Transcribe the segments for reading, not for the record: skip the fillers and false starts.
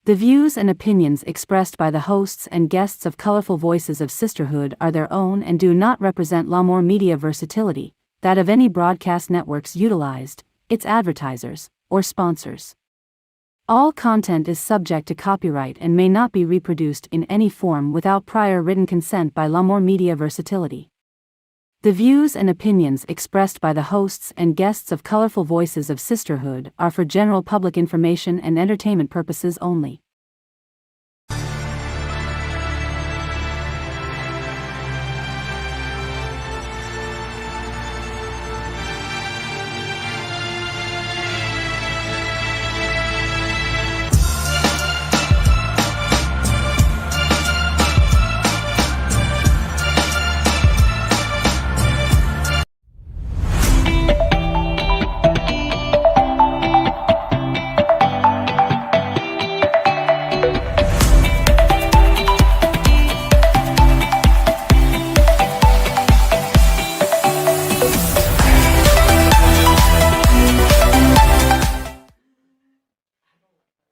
The views and opinions expressed by the hosts and guests of Colorful Voices of Sisterhood are their own and do not represent Lamar Media Versatility, that of any broadcast networks utilized, its advertisers, or sponsors. All content is subject to copyright and may not be reproduced in any form without prior written consent by Lamar Media Versatility. The views and opinions expressed by the hosts and guests of Colorful Voices of Sisterhood are for general public information and entertainment purposes only.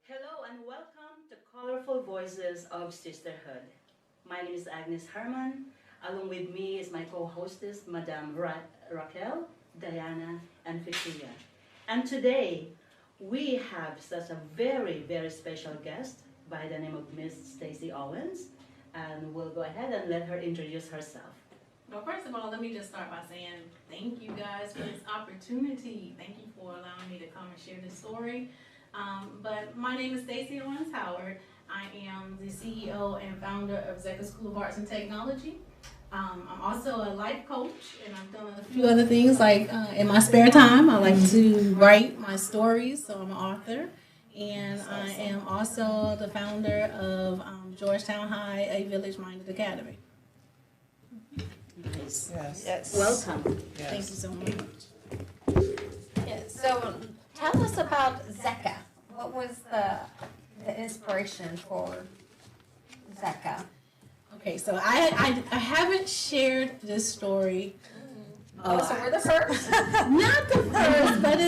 Hello and welcome to Colorful Voices of Sisterhood. My name is Agnes Herman. Along with me is my co-hostess, Madame Raquel, Diana, and Fetihya. And today, we have such a very, very special guest by the name of Miss Stacy Owens. And we'll go ahead and let her introduce herself. Well, first of all, let me just start by saying thank you guys for this opportunity. Thank you for allowing me to come and share this story. But my name is Stacy Owens Howard. I am the CEO and founder of Zeka School of Arts and Technology. I'm also a life coach, and I've done a few other things like in my spare time. I like to write my stories, so I'm an author. And I am also the founder of Georgetown High, a village-minded academy. Nice. Yes. Welcome. Yes. Thank you so much. Yes. So tell us about Zeka. What was the inspiration for Zeka? Okay, so I haven't shared this story. So we're the first. Not the first, but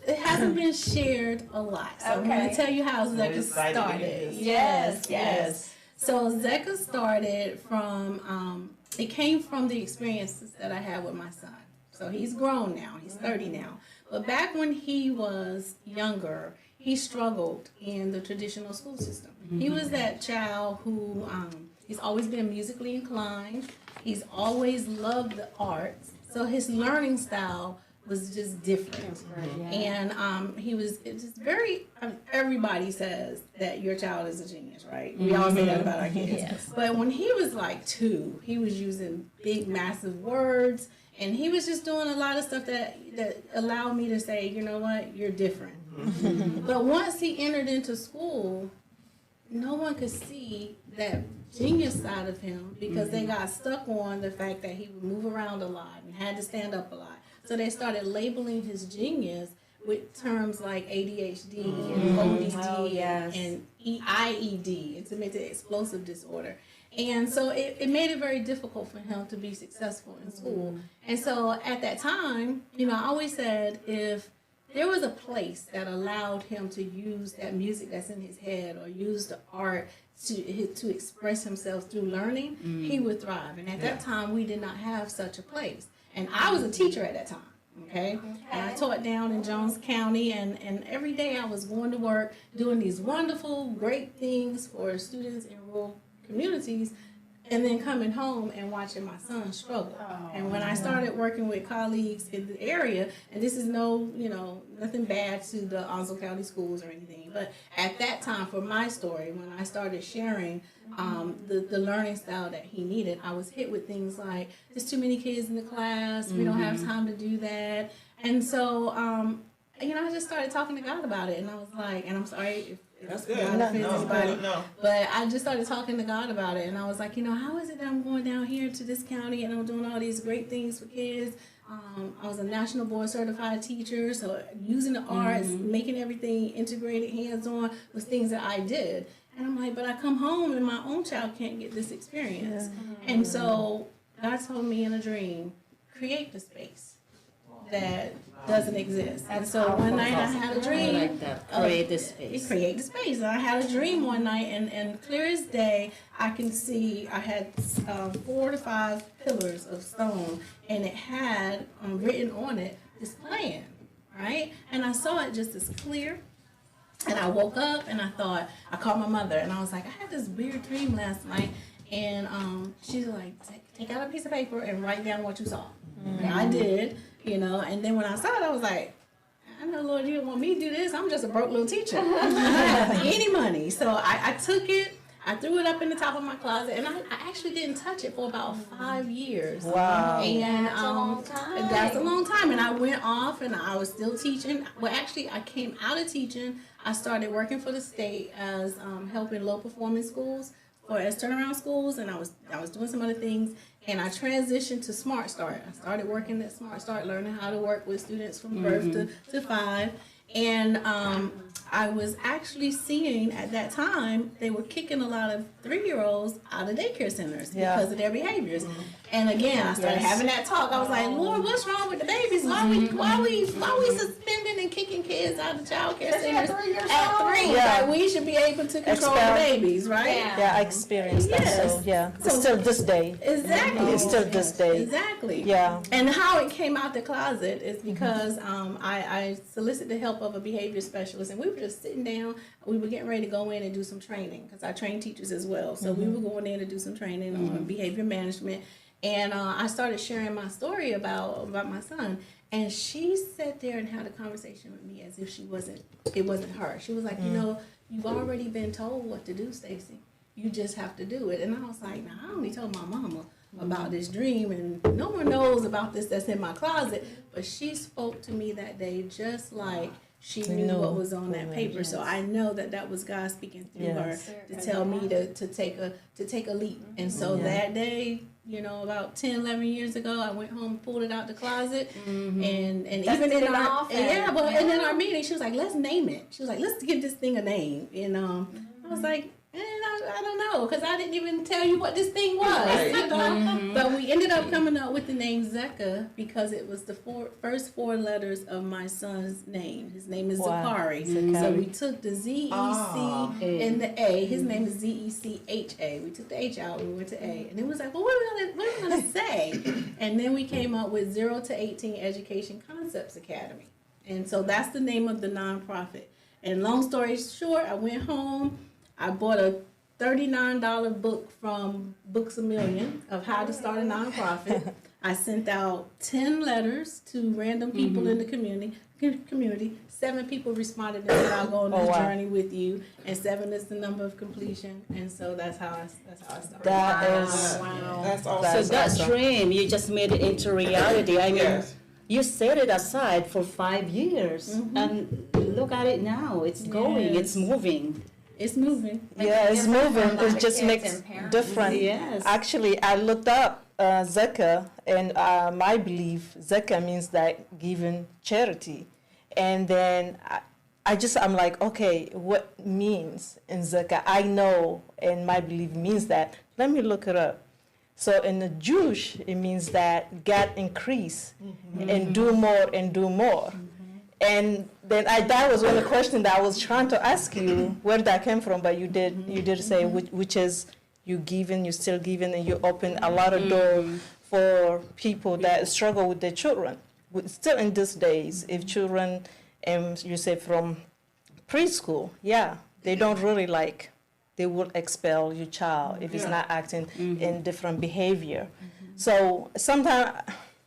it hasn't been shared a lot. So I'm going Okay. to tell you how So Zeka excited to hear started. this. Yes. So Zeka started from, it came from the experiences that I had with my son. So he's grown now, he's 30 now. But back when he was younger, he struggled in the traditional school system. He was that child who, he's always been musically inclined. He's always loved the arts. So his learning style was just different. And he was just very, everybody says that your child is a genius, right? We all say that about our kids. Yes. But when he was like 2, he was using big, massive words. And he was just doing a lot of stuff that allowed me to say, you know what, you're different. But once he entered into school, no one could see that genius side of him because they got stuck on the fact that he would move around a lot and had to stand up a lot. So they started labeling his genius with terms like ADHD and ODD and IED, intermittent explosive disorder. And so it made it very difficult for him to be successful in school. And so at that time, I always said if there was a place that allowed him to use that music that's in his head or use the art to express himself through learning, he would thrive. And at that time, we did not have such a place. And I was a teacher at that time. Okay, and I taught down in Jones County, and every day I was going to work doing these wonderful, great things for students in rural communities, and then coming home and watching my son struggle. And when I started working with colleagues in the area, and this is nothing bad to the Owens County schools or anything, but at that time for my story, when I started sharing the learning style that he needed, I was hit with things like, there's too many kids in the class, we don't have time to do that. And so, I just started talking to God about it, and I was like, and I'm sorry if That's God good. offends anybody. No. But I just started talking to God about it, and I was like, how is it that I'm going down here to this county and I'm doing all these great things for kids? I was a national board certified teacher, so using the arts, making everything integrated, hands-on was things that I did. And I'm like, but I come home and my own child can't get this experience. And so God told me in a dream, create the space. that doesn't exist. And so one night I had a dream. I like that. Create the space. Create the space. And I had a dream one night, and clear as day, I can see I had 4 to 5 pillars of stone, and it had written on it this plan, right? And I saw it just as clear. And I woke up and I thought, I called my mother and I was like, I had this weird dream last night. And she's like, take out a piece of paper and write down what you saw. And I did, and then when I saw it, I was like, I know, Lord, you don't want me to do this. I'm just a broke little teacher. I don't have any money. So I took it. I threw it up in the top of my closet, and I actually didn't touch it for about 5 years. Wow. And That's a long time. That's a long time. And I went off, and I was still teaching. Well, actually, I came out of teaching. I started working for the state as helping low performing schools as turnaround schools, and I was doing some other things. And I transitioned to Smart Start. I started working at Smart Start, learning how to work with students from birth to 5. And I was actually seeing at that time they were kicking a lot of 3-year-olds out of daycare centers because of their behaviors. And again, I started having that talk. I was like, Lord, what's wrong with the babies? Why we suspending and kicking kids out of child care centers at 3? Yeah. Like, we should be able to control the babies, right? Yeah, I experienced that. Yes. So yeah, it's So- still this day. Exactly. It's still this day. Exactly. Yeah. And how it came out the closet is because I solicited the help of a behavior specialist, and we were just sitting down. We were getting ready to go in and do some training because I train teachers as well. So we were going in to do some training on behavior management, and I started sharing my story about my son. And she sat there and had a conversation with me as if it wasn't her. She was like, you've already been told what to do, Stacy. You just have to do it. And I was like, I only told my mama about this dream, and no one knows about this that's in my closet. But she spoke to me that day just like she knew what was on that paper. So I know that was God speaking through her to tell me to take a leap. And so that day, about 10, 11 years ago, I went home, pulled it out the closet, and even in our and in our meeting, she was like, let's name it. She was like, let's give this thing a name. And I was like, I don't know, because I didn't even tell you what this thing was. But we ended up coming up with the name Zeka because it was the first 4 letters of my son's name. His name is Zakari. So we took the Z-E-C and the A. His name is Z-E-C-H-A. We took the H out and we went to A. And it was like, well, what are we going to say? And then we came up with 0 to 18 Education Concepts Academy. And so that's the name of the nonprofit. And long story short, I went home. I bought a $39 book from Books A Million of how to start a nonprofit. I sent out 10 letters to random people in the community. 7 people responded and said, I'll go on this journey with you. And 7 is the number of completion. And so that's how I started. That's awesome. So that dream, you just made it into reality. I mean, you set it aside for 5 years. And look at it now. It's going, it's moving. It's moving. Yeah, it's moving. It just makes different. Yes. Actually, I looked up Zeka, and my belief, Zeka means that giving charity. And then I'm like, okay, what means in Zeka? I know, and my belief means that. Let me look it up. So in the Jewish, it means that God increase and do more and do more. And then that was one of the questions that I was trying to ask you where that came from, but you did say which is you giving, you still giving, and you open a lot of doors for people that struggle with their children. Still in these days, if children, you say from preschool, they don't really they will expel your child if it's not acting in different behavior. So sometimes.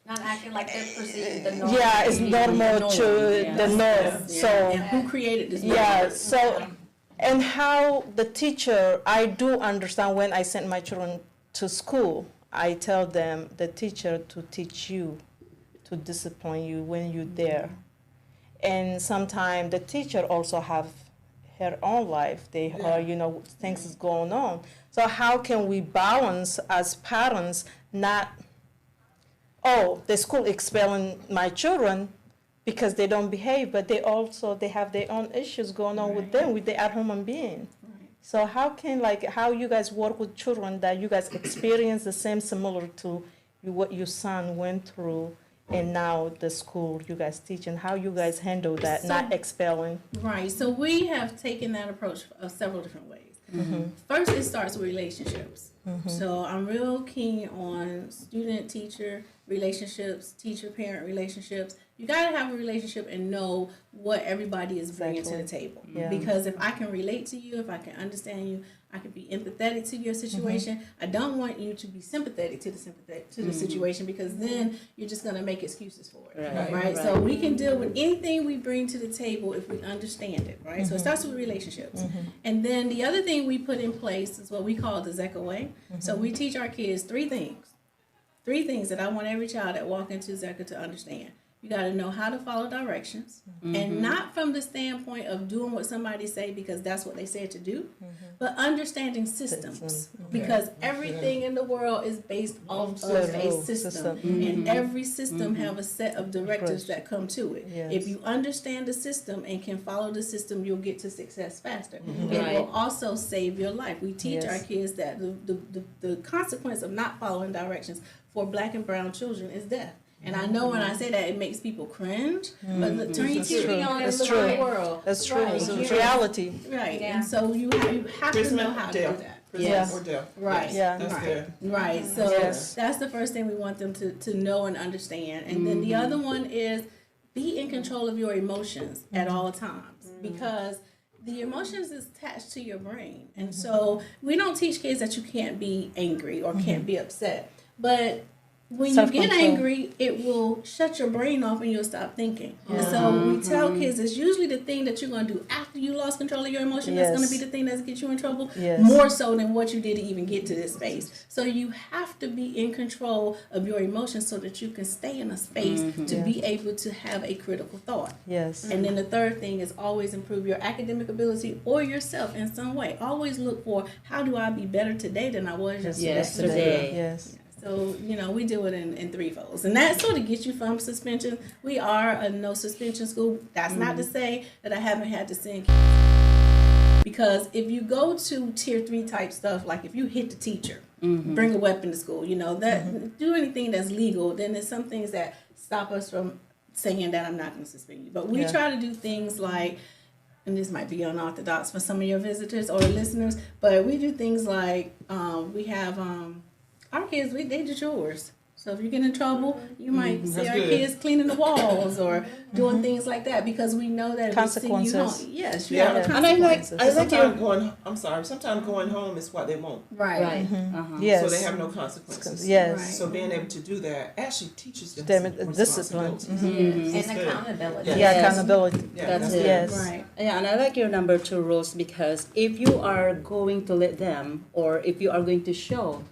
Not acting like they're perceiving the norm. Yeah, it's normal to the norm. So who created this? So and how the teacher, I do understand when I send my children to school, I tell them the teacher to teach you, to discipline you when you're there. And sometimes the teacher also have her own life. They are, things is going on. So how can we balance as parents not the school expelling my children because they don't behave, but they have their own issues going on with them, with their human being. So how you guys work with children that you guys experience the same similar to what your son went through and now the school you guys teach, and how you guys handle that, So- not expelling. Right. So we have taken that approach several different ways. First, it starts with relationships. So I'm real keen on student-teacher relationships, teacher-parent relationships. You got to have a relationship and know what everybody is bringing to the table. Yeah. Because if I can relate to you, if I can understand you, I can be empathetic to your situation. I don't want you to be sympathetic to the situation, because then you're just going to make excuses for it. Right. So we can deal with anything we bring to the table if we understand it. Right. So it starts with relationships. And then the other thing we put in place is what we call the Zeka way. So we teach our kids three things that I want every child that walk into Zeka to understand. You got to know how to follow directions, and not from the standpoint of doing what somebody say because that's what they said to do, but understanding systems, because everything in the world is based off of a system, and every system have a set of directives that come to it. Yes. If you understand the system and can follow the system, you'll get to success faster. It will also save your life. We teach our kids that the consequence of not following directions for Black and brown children is death. And I know when I say that, it makes people cringe, but look, turn your TV on and look at the world. That's true. Right. It's reality. Right. Yeah. And so you have to know how to do that. Yes. Or death. Right. Yeah. That's Right. there. Right. So Yes. that's the first thing we want them to know and understand. And then the other one is be in control of your emotions at all times, because the emotions is attached to your brain. And so we don't teach kids that you can't be angry or can't be upset. But when you get Self-control. angry, it will shut your brain off and you'll stop thinking. And so we tell kids it's usually the thing that you're going to do after you lost control of your emotion that's going to be the thing that's get you in trouble, more so than what you did to even get to this space. So you have to be in control of your emotions so that you can stay in a space to be able to have a critical thought. Yes. And then the third thing is always improve your academic ability or yourself in some way. Always look for, how do I be better today than I was yesterday? Yes. So, we do it in three folds. And that sort of gets you from suspension. We are a no suspension school. That's not to say that I haven't had to send kids. Because if you go to tier 3 type stuff, like if you hit the teacher, bring a weapon to school, that do anything that's legal, then there's some things that stop us from saying that I'm not going to suspend you. But we try to do things like, and this might be unorthodox for some of your visitors or listeners, but we do things like we have our kids, they do chores. So if you get in trouble, you might see our kids cleaning the walls or doing things like that, because we know that if we send you home, Consequences. yes, you have a And I like consequences. sometimes going home is what they want. Right. Yes. So they have no consequences. Yes. Right. So being able to do that actually teaches them Them some discipline. responsibility. And accountability. Yeah. Yeah, accountability. Yeah, That's it. it. Yes. Right. Yeah, and I like your number 2 rules, because if you are going to let them, or if you are going to show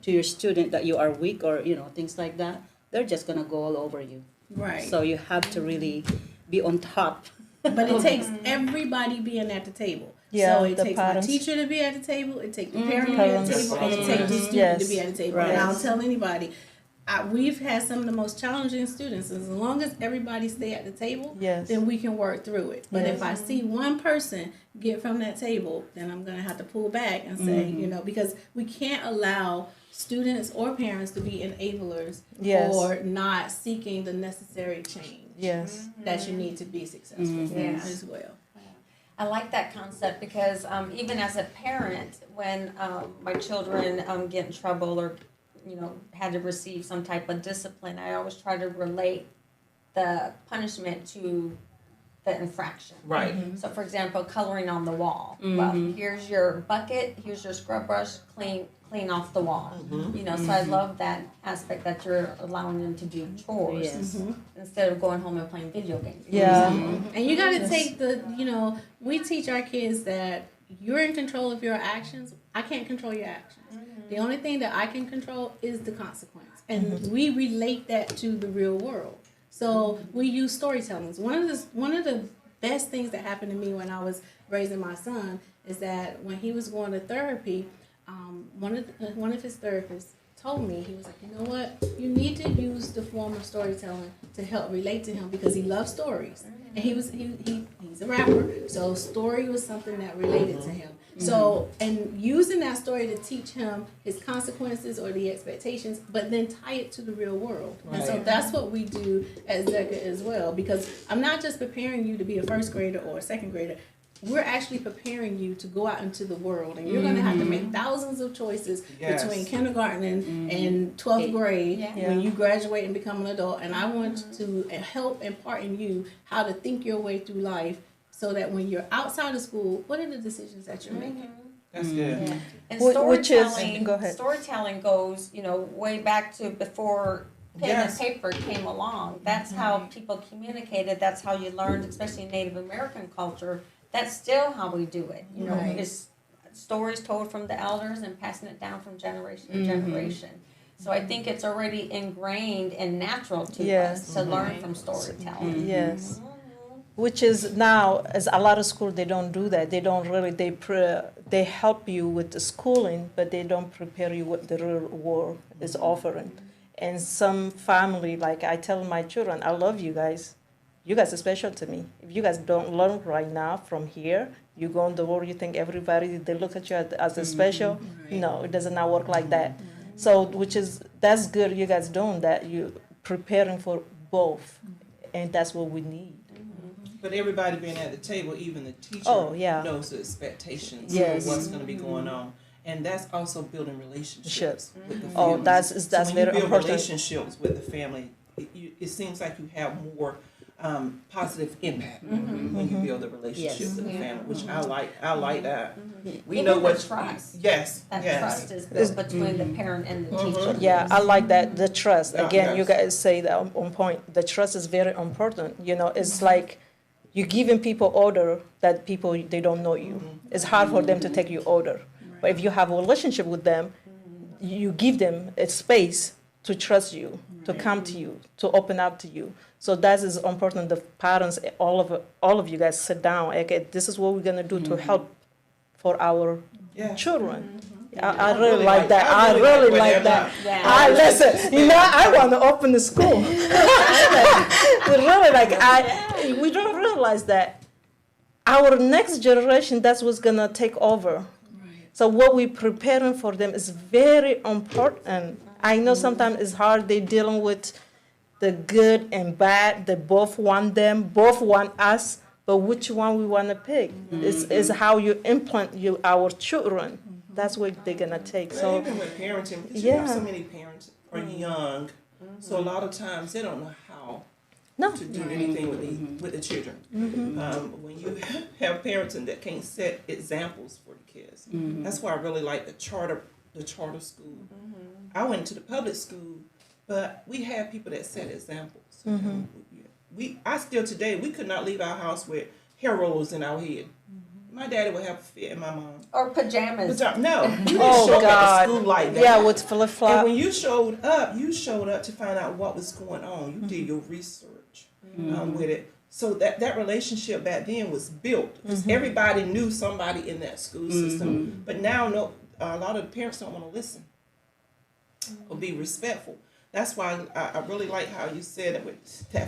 to your student that you are weak, or things like that, they're just gonna go all over you. Right. So you have to really be on top. But it takes everybody being at the table. Yeah, So it the takes parents. my teacher to be at the table, it takes the parent to be at the Parents. table, and it takes the student Yes. to be at the table. Right. And I'll tell anybody, we've had some of the most challenging students. As long as everybody stay at the table, Yes. then we can work through it. But if I see one person get from that table, then I'm going to have to pull back and say, because we can't allow students or parents to be enablers Yes. for not seeking the necessary change Yes. that you need to be successful Yeah. as well. I like that concept because even as a parent, when my children get in trouble or had to receive some type of discipline, I always try to relate the punishment to the infraction. Right. So, for example, coloring on the wall. Well, here's your bucket. Here's your scrub brush. Clean off the wall. So I love that aspect that you're allowing them to do chores Yes. instead of going home and playing video games. Yeah. And you got to take we teach our kids that you're in control of your actions. I can't control your actions. The only thing that I can control is the consequence. And we relate that to the real world. So we use storytellings. One of the best things that happened to me when I was raising my son is that when he was going to therapy, one of his therapists told me, he was like, you know what, you need to use the form of storytelling to help relate to him because he loves stories. and he's a rapper, so story was something that related to him. So, and using that story to teach him his consequences or the expectations, but then tie it to the real world. And so that's what we do at Zeka as well, because I'm not just preparing you to be a first grader or a second grader. We're actually preparing you to go out into the world, and you're going to have to make thousands of choices between kindergarten and 12th grade when you graduate and become an adult. And I want to help impart in you how to think your way through life, so that when you're outside of school, what are the decisions that you're making? That's good. Yeah. And Which is, storytelling, go ahead. storytelling goes, way back to before pen and paper came along. That's how people communicated. That's how you learned, especially in Native American culture. That's still how we do it. It's stories told from the elders and passing it down from generation to generation. So I think it's already ingrained and natural to us to learn from storytelling. Yes. Which is now, as a lot of schools, they don't do that. They don't really, they help you with the schooling, but they don't prepare you what the real world is offering. And some family, like I tell my children, I love you guys. You guys are special to me. If you guys don't learn right now from here, you go in the world, you think everybody, they look at you as a special. No, it does not work like that. So, that's good you guys doing that. You're preparing for both. And that's what we need. But everybody being at the table, even the teacher knows the expectations of what's going to be going on. And that's also building relationships with the family. That's so when very you build important. relationships with the family, it seems like you have more positive impact when you build a relationship with the family, which I like that. We know what trust. Yes, That yes. trust is built between the parent and the teacher. Yeah, I like that, the trust. Again, you Yes. guys say that on point. The trust is very important. It's like you're giving people order that people, they don't know you. It's hard for them to take you order. But if you have a relationship with them, you give them a space to trust you, to come to you, to open up to you. So that is important. The parents, all of you guys sit down. Okay, this is what we're gonna do to help for our children. I really like that. I really like that. Yeah. I listen. I want to open the school. Really, we don't realize that our next generation, that's what's gonna take over. So what we're preparing for them is very important. I know sometimes it's hard. They're dealing with the good and bad. They both want them, both want us. But which one we want to pick is how you implant our children. That's what they're gonna take. So even with parenting, because you have so many parents are young, so a lot of times they don't know how to do anything with the children. When you have parents that can't set examples for the kids, that's why I really like the charter school. I went to the public school, but we had people that set examples. I still today, we could not leave our house with hair rollers in our head. My daddy would have a fit, and my mom. Or pajamas. No, you didn't show up at school like that. Yeah, with flip flop. And when you showed up to find out what was going on. You did your research with it. So that relationship back then was built because everybody knew somebody in that school system. But now, no, a lot of the parents don't want to listen or be respectful. That's why I really like how you said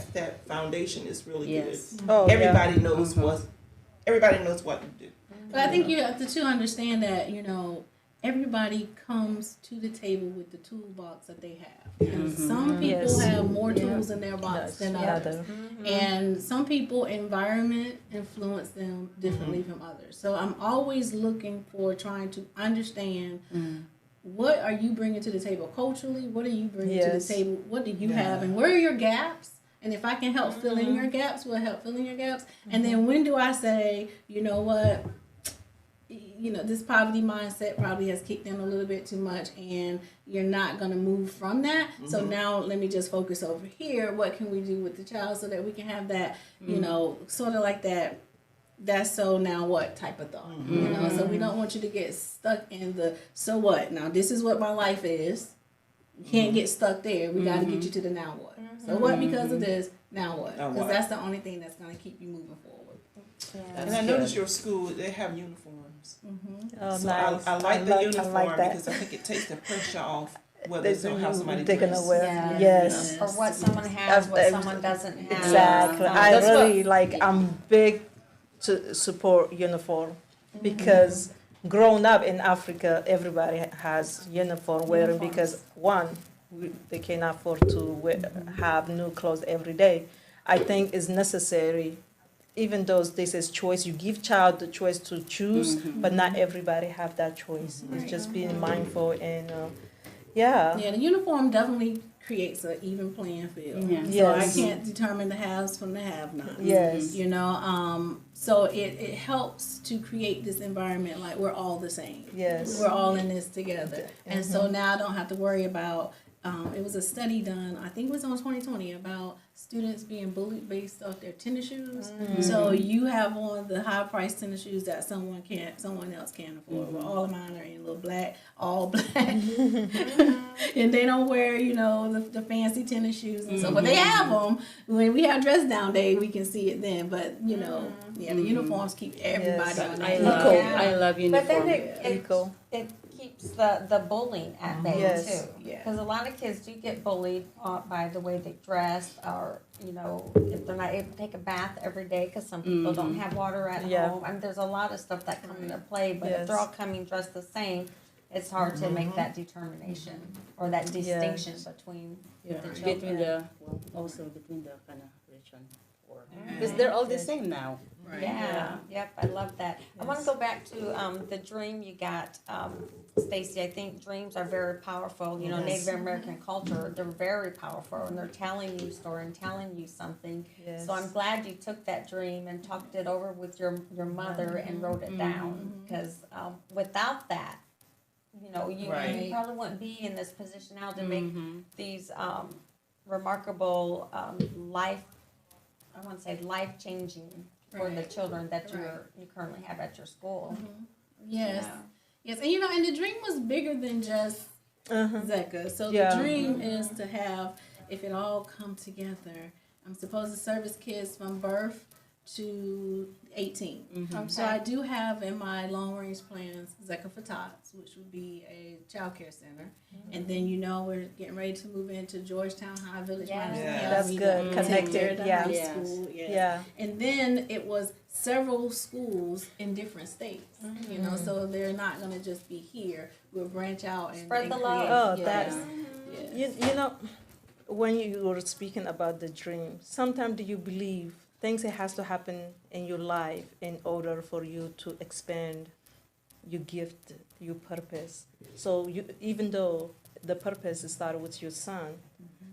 that foundation is really good. Everybody knows everybody knows what to do. But I think you have to understand that, everybody comes to the table with the toolbox that they have. And some people have more tools in their box than others. And some people, environment influence them differently from others. So I'm always looking for trying to understand what are you bringing to the table culturally? What are you bringing to the table? What do you have? And where are your gaps? And if I can help fill in your gaps, we'll help fill in your gaps. And then when do I say, you know what? This poverty mindset probably has kicked in a little bit too much and you're not going to move from that. So now let me just focus over here. What can we do with the child so that we can have that, sort of like that's so now what type of thought, So we don't want you to get stuck in the, so what? Now this is what my life is. You can't get stuck there. We got to get you to the now what. So what because of this, now what? Because that's the only thing that's going to keep you moving forward. And I noticed your school, they have uniforms. Oh, So nice. I like the uniform like that. because I think it takes the pressure off whether it's how somebody they're gonna dress. wear. Yeah. Yes. Or what someone has, what I've- someone doesn't have. Exactly. I That's really I'm big to support uniform because growing up in Africa, everybody has uniform wearing because one, they cannot afford to have new clothes every day. I think it's necessary, even though this is choice, you give child the choice to choose, but not everybody have that choice. It's just being mindful and Yeah, the uniform definitely creates an even playing field. Yeah. So Yes. I can't determine the haves from the have-nots. Yes. You know, so it helps to create this environment like we're all the same. Yes. We're all in this together. And so now I don't have to worry about, it was a study done, I think it was on 2020, about students being bullied based off their tennis shoes. So you have on the high price tennis shoes that someone else can't afford. Well, all of mine are in little black, all black. And they don't wear, you know, the fancy tennis shoes and so, but they have them. When we have dress down day, we can see it then. But, you know, yeah, the uniforms keep everybody Yes. on I that. love, Yeah. I love But uniform. then Equal. it keeps the bullying at bay Yes. too. Yeah. Because a lot of kids do get bullied by the way they dress, or you know, if they're not able to take a bath every day because some people don't have water at Yeah. home. I mean, there's a lot of stuff that come into play. But Yes. if they're all coming dressed the same, it's hard to make that determination or that distinction between Yeah, the children. between the, well, also between the kind of rich and poor. Because they're all the same now. Right. Yeah, yep, I love that. I want to go back to the dream you got, Stacy. I think dreams are very powerful. You know, Native American culture, they're very powerful, and they're telling you a story and telling you something. Yes. So I'm glad you took that dream and talked it over with your mother and wrote it down, because without that, you know, you Right. probably wouldn't be in this position now to make these remarkable life, I want to say life-changing for the Right. children that Right. you currently have at your school. Yes. Yeah. Yes, and you know, and the dream was bigger than just Zeka. So Yeah. the dream is to have, if it all come together, I'm supposed to service kids from birth to 18. So I do have in my long range plans Zeka for Tots, which would be a child care center. And then, you know, we're getting ready to move into Georgetown High Village. Yeah. Madison Yeah. Hill. That's We good. take Connected, care of the yeah. high Yes. school. Yes. Yeah. And then it was several schools in different states. You know, so they're not going to just be here. We'll branch out and Spread and the create- love. Oh, yes. that's Yes. you know, when you were speaking about the dream, sometimes do you believe things that has to happen in your life in order for you to expand your gift, your purpose? So you, even though the purpose started with your son,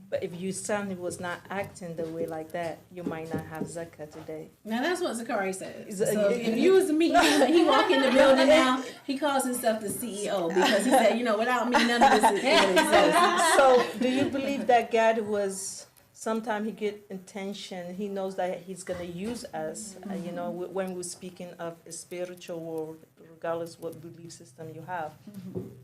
but if your son was not acting the way like that, you might not have Zeka today. Now that's what Zakari says. Is it- So if you was to meet him, he walk in the building now, he calls himself the CEO because he said, you know, without me, none of this would exist. So do you believe that God was, sometimes he get intention, he knows that he's going to use us, you know, when we're speaking of a spiritual world, regardless what belief system you have.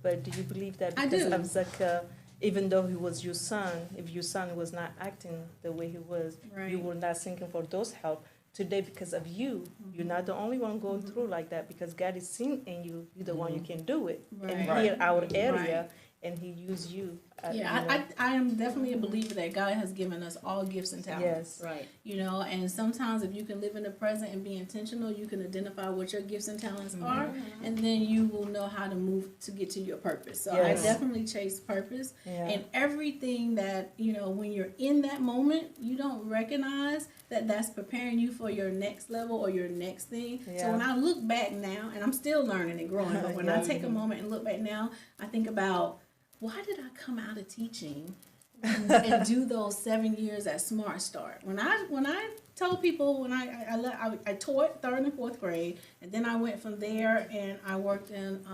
But do you believe that I because do. of Zeka, even though he was your son, if your son was not acting the way he was, you Right. were not seeking for those help. Today, because of you, you're not the only one going through like that, because God is seeing in you, you're the one you can do it. And Right. here, our area, Right. and he used you. Yeah, I am definitely a believer that God has given us all gifts and talents. Yes. Right. You know, and sometimes if you can live in the present and be intentional, you can identify what your gifts and talents are, and then you will know how to move to get to your purpose. So Yes. I definitely chase purpose, Yeah. and everything that, you know, when you're in that moment, you don't recognize that that's preparing you for your next level or your next thing. So Yeah. when I look back now, and I'm still learning and growing, but when I Yeah. take a moment and look back now, I think about, why did I come out of teaching and do those 7 years at Smart Start? When I told people, when I taught 3rd and 4th grade, and then I went from there and I worked in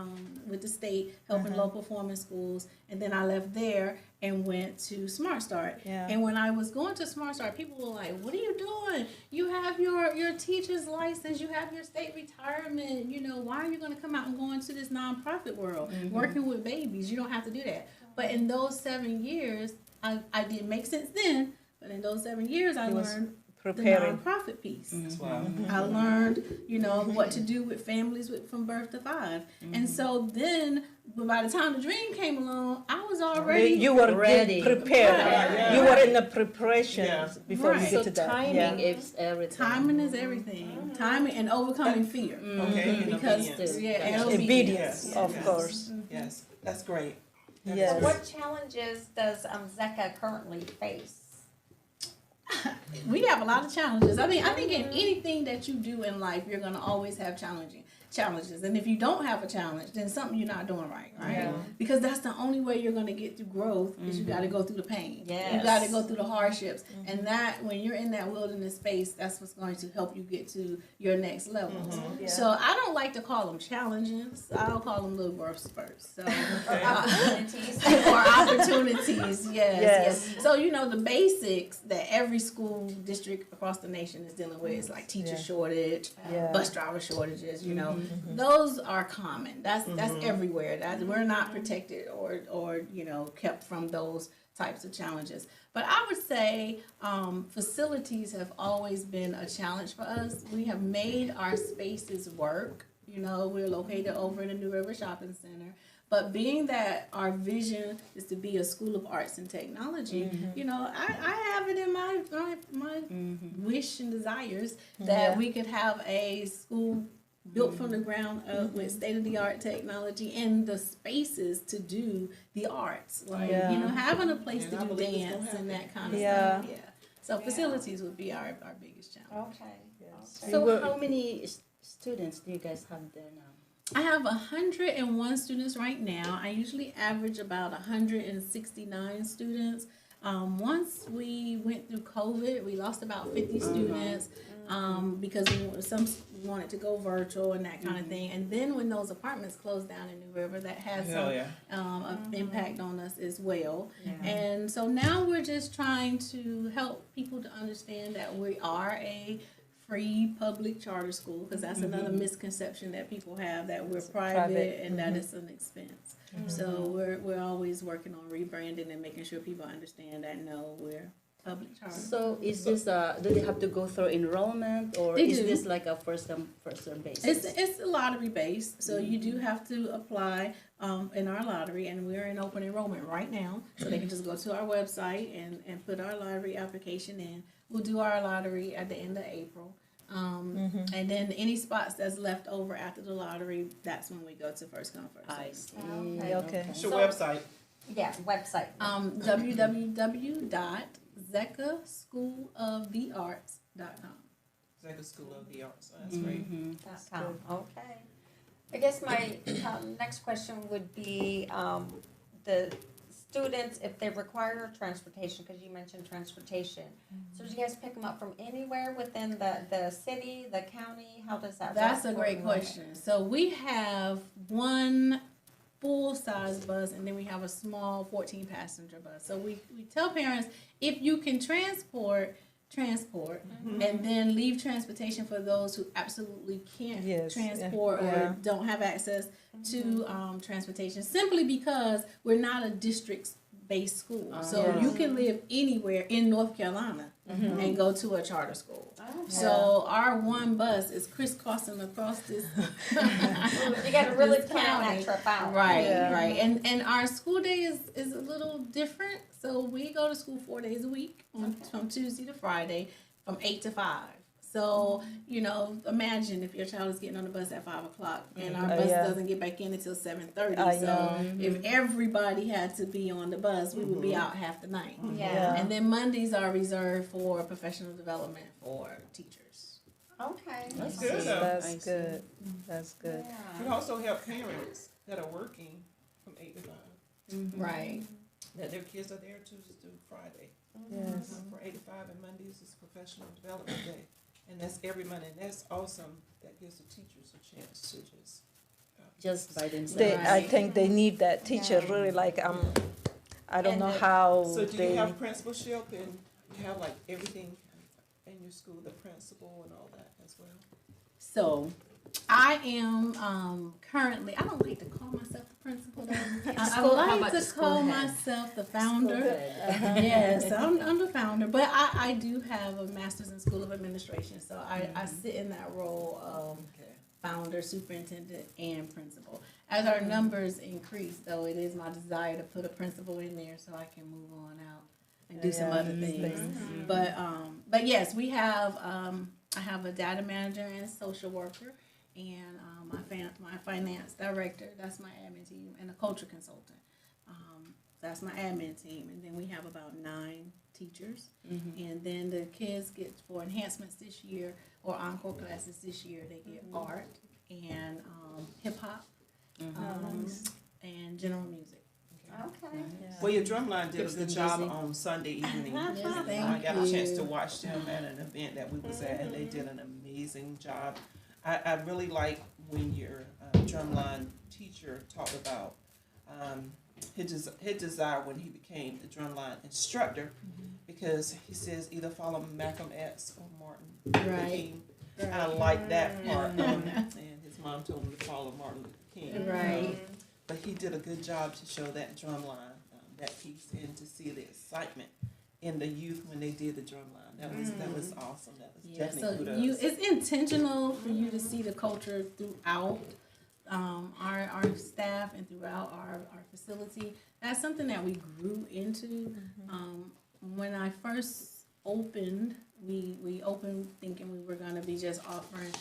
with the state helping low performing schools, and then I left there and went to Smart Start. Yeah. And when I was going to Smart Start, people were like, "What are you doing? You have your teacher's license, you have your state retirement. You know, why are you going to come out and go into this nonprofit world working with babies? You don't have to do that." But in those 7 years, I didn't make sense then. But in those 7 years, I He was learned preparing. nonprofit piece. Wow. I learned, what to do with families from birth to 5. And so then, by the time the dream came along, I was already You were ready. prepared. Yeah. You were in the preparation before you Right. get So to that. timing is everything. timing is everything. Timing and overcoming fear. Okay. And Because obedience. and Obedience, Yes. of Yes. course. Yes, that's great. Yes. So what challenges does Zeka currently face? We have a lot of challenges. I mean, I think in anything that you do in life, you're going to always have challenges. And if you don't have a challenge, then something you're not doing right? Yeah. Because that's the only way you're going to get through growth is you got to go through the pain. Yes. You got to go through the hardships. And that, when you're in that wilderness space, that's what's going to help you get to your next level. So I don't like to call them challenges. I'll call them little growth spurts. So Opportunities. or opportunities, yes. Yes. So, the basics that every school district across the nation is dealing with is like teacher shortage, bus driver shortages, those are common. That's everywhere. That we're not protected or kept from those types of challenges. But I would say facilities have always been a challenge for us. We have made our spaces work. We're located over in the New River Shopping Center. But being that our vision is to be a school of arts and technology, I have it in my wish and desires that we could have a school built from the ground up with state-of-the-art technology and the spaces to do the arts. Like, having a place to do dance and that kind of stuff. Yeah. So facilities would be our biggest challenge. Okay. So how many students do you guys have there now? I have 101 students right now. I usually average about 169 students. Once we went through COVID, we lost about 50 students because some wanted to go virtual and that kind of thing. And then when those apartments closed down in New River, that had some impact on us as well. And so now we're just trying to help people to understand that we are a free public charter school, because that's another misconception that people have, that we're private and that it's an expense. So we're always working on rebranding and making sure people understand that we're public charter. So is this do they have to go through enrollment, or They is do. this like a first come first served basis? It's a lottery based, so you do have to apply in our lottery, and we're in open enrollment right now. So they can just go to our website and put our lottery application in. We'll do our lottery at the end of April. And then any spots that's left over after the lottery, that's when we go to first come first I served. see. Okay. What's your website? Yeah, website. www.zekaschoolofthearts.com. Zeka School of the Arts. That's great. Okay. I guess my next question would be the students, if they require transportation, because you mentioned transportation. So do you guys pick them up from anywhere within the city, the county? How does that work? That's a for great enrollment? question. So we have one full-size bus, and then we have a small 14-passenger bus. So we tell parents, if you can transport, and then leave transportation for those who absolutely can't transport or don't have access to transportation, simply because we're not a district-based school. So you can live anywhere in North Carolina and go to a charter school. So our one bus is crisscrossing across this. You got to really this plan county. that trip out. Right. And our school day is a little different. So we go to school 4 days a week from Tuesday to Friday from 8 to 5. So, imagine if your child is getting on the bus at 5 o'clock and our bus doesn't get back in until 7:30. So if everybody had to be on the bus, we would be out half the night. Yeah. And then Mondays are reserved for professional development for teachers. Okay. That's good. That's good. That's good. We also help parents that are working from 8 to 5. Right. That their kids are there Tuesday through Friday. Yes. For 8 to 5, and Mondays is professional development day. And that's every Monday. And that's awesome. That gives the teachers a chance to Just by themselves. I think they need that teacher really. Like I don't know how So do they. you have principalship, and you have like everything in your school, the principal and all that as well? So I am currently, I don't like to call myself the principal I like to call myself the founder. Yes, I'm the founder, but I do have a master's in School of Administration, so I sit in that role of founder, superintendent, and principal. As our numbers increase, though, it is my desire to put a principal in there so I can move on out and do some other things. But yes, we have. I have a data manager and social worker, and my finance director. That's my admin team, and a culture consultant. That's my admin team, and then we have about 9 teachers, and then the kids get for enhancements this year or encore classes this year. They get art and hip hop and general music. Okay. Well, your drumline did a good job on Sunday evening. I got a chance to watch them at an event that we was at, and they did an amazing job. I really like when your drumline teacher talked about his desire when he became the drumline instructor, because he says either follow Malcolm X or Martin Luther King. And I like that part. And his mom told him to follow Martin Luther King. Right. But he did a good job to show that drumline, that piece, and to see the excitement in the youth when they did the drumline. That was awesome. That was definitely kudos. It's intentional for you to see the culture throughout our staff and throughout our facility. That's something that we grew into. When I first opened, we opened thinking we were going to be just offering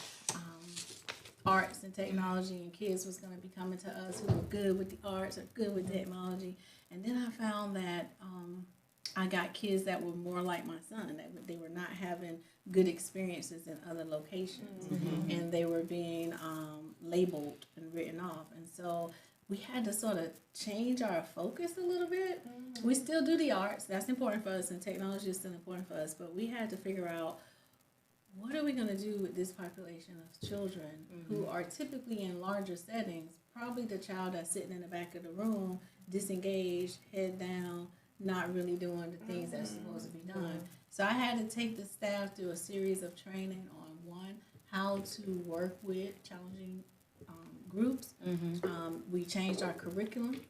arts and technology, and kids was going to be coming to us who were good with the arts or good with technology. And then I found that I got kids that were more like my son, that they were not having good experiences in other locations, and they were being labeled and written off. And so we had to sort of change our focus a little bit. We still do the arts, that's important for us, and technology is still important for us, but we had to figure out, what are we going to do with this population of children who are typically in larger settings? Probably the child that's sitting in the back of the room, disengaged, head down, not really doing the things that's supposed to be done. So I had to take the staff through a series of training on, one, how to work with challenging groups. We changed our curriculum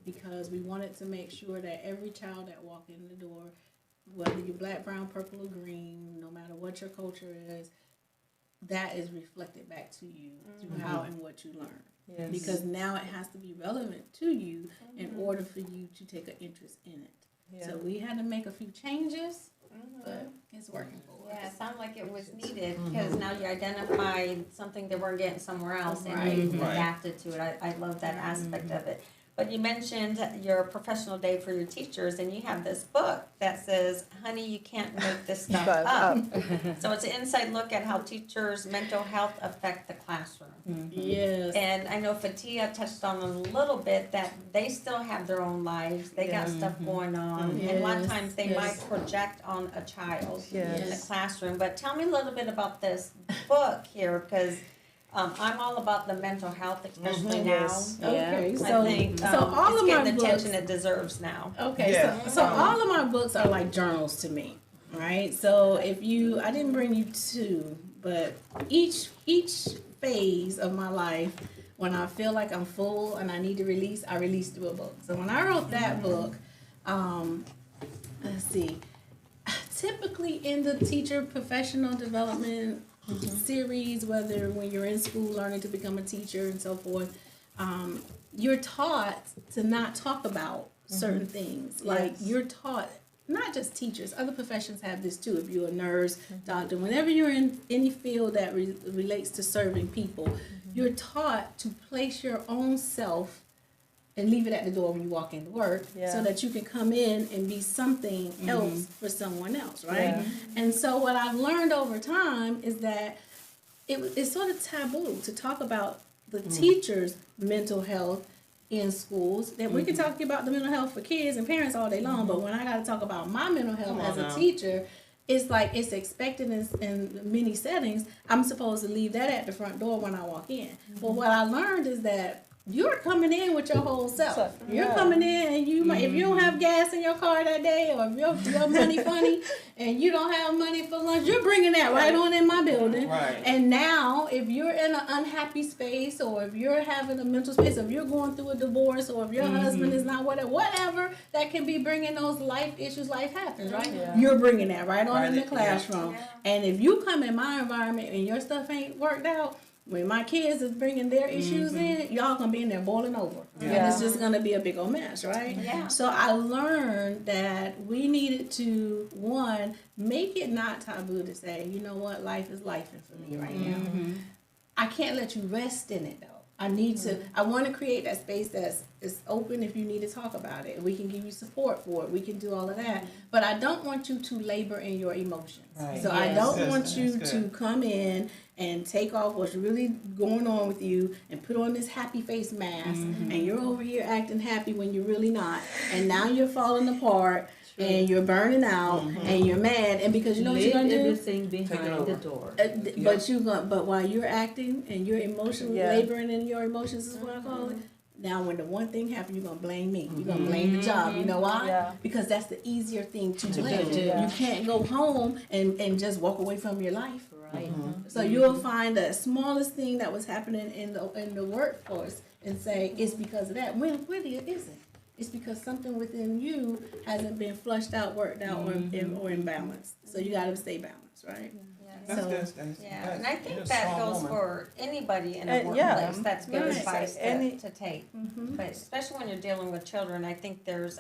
because we wanted to make sure that every child that walked in the door, whether you're black, brown, purple, or green, no matter what your culture is, that is reflected back to you through how and what you learn. Yes. Because now it has to be relevant to you in order for you to take an interest in it. Yeah. So we had to make a few changes, but it's working for us. Yeah, it sounded like it was needed because now you identified something they weren't getting somewhere else and you adapted to it. I love that aspect of it. But you mentioned your professional day for your teachers, and you have this book that says, "Honey, you can't make this stuff up." So it's an inside look at how teachers' mental health affect the classroom. Yes. And I know Fetihya touched on a little bit that they still have their own lives. They got stuff going on. And a lot of times they might project on a child in the classroom. But tell me a little bit about this book here, because I'm all about the mental health, especially now. Okay, I think all it's of getting my the books, attention it deserves now. Okay, so all of my books are like journals to me, right? So I didn't bring you 2, but each phase of my life, when I feel like I'm full and I need to release, I release through a book. So when I wrote that book, let's see, typically in the teacher professional development series, whether when you're in school learning to become a teacher and so forth, you're taught to not talk about certain things. Like you're taught, not just teachers, other professions have this too. If you're a nurse, doctor, whenever you're in any field that relates to serving people, you're taught to place your own self and leave it at the door when you walk into work, so that you can come in and be something else for someone else, right? And so what I've learned over time is that it's sort of taboo to talk about the teacher's mental health in schools. That we can talk about the mental health for kids and parents all day long, but when I got to talk about my mental health as a teacher, it's like it's expected in many settings. I'm supposed to leave that at the front door when I walk in. But what I learned is that you're coming in with your whole self. You're Yeah. coming in and you might, if you don't have gas in your car that day, or if your money funny and you don't have money for lunch, you're bringing that right on in my building. Right. And now, if you're in an unhappy space, or if you're having a mental space, or if you're going through a divorce, or if your husband is not whatever that can be bringing those life issues, life happens, right? Yeah. You're bringing that right on in the Yeah. classroom. Yeah. And if you come in my environment and your stuff ain't worked out, when my kids is bringing their issues in, y'all gonna be in there boiling over. And Yeah. it's just gonna be a big old mess, right? Yeah. So I learned that we needed to, one, make it not taboo to say, you know what, life is life for me right now. I can't let you rest in it though. I want to create that space that's open if you need to talk about it. We can give you support for it. We can do all of that. But I don't want you to labor in your emotions. Right. So I don't Yes. want you That's to good. come in and take off what's really going on with you and put on this happy face mask. And you're over here acting happy when you're really not. And now you're falling apart. And you're burning out, and you're mad, and because you know what you're Leave gonna do. everything behind the door. But while you're acting and you're emotionally Yeah. laboring in your emotions is what I call it. Now, when the one thing happens, you're gonna blame me. You're gonna blame the job. You know why? Yeah. Because that's the easier thing to blame. do. Yeah. You can't go home and just walk away from your life. Right. So you'll find the smallest thing that was happening in the workforce and say it's because of that. When really it isn't. It's because something within you hasn't been flushed out, worked out, or in balance. So you got to stay balanced, right? That's So- good, Stacey. Yeah, and I You're think a that strong goes woman. for anybody in a Yeah. workplace. That's good Right. advice Any- to take. But especially when you're dealing with children, I think there's